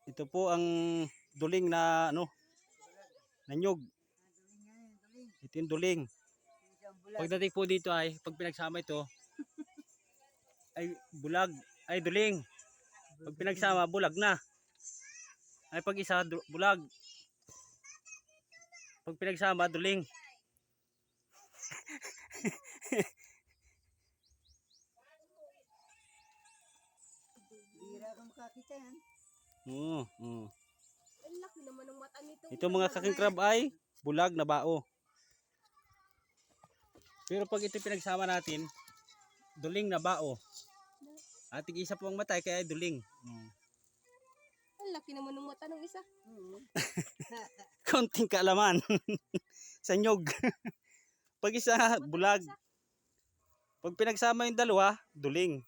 Ito po ang duling na ano, nanyog. Ito yung duling. Pagdating po dito ay, pag pinagsama ito, ay bulag, ay duling. Pag pinagsama, bulag na. Ay pag isa, bulag. Pag pinagsama, duling. Bira kang makakita yan. Oo. Ang laki naman ng mata nito. Ito mga kaking crab ay bulag na bao. Pero pag ito pinagsama natin, duling na bao. At isa po ang matay kaya ay duling. Ang laki naman ng mata ng isa. Kaunting kaalaman sa nyog. Pag isa, bulag. Pag pinagsama yung dalawa, duling.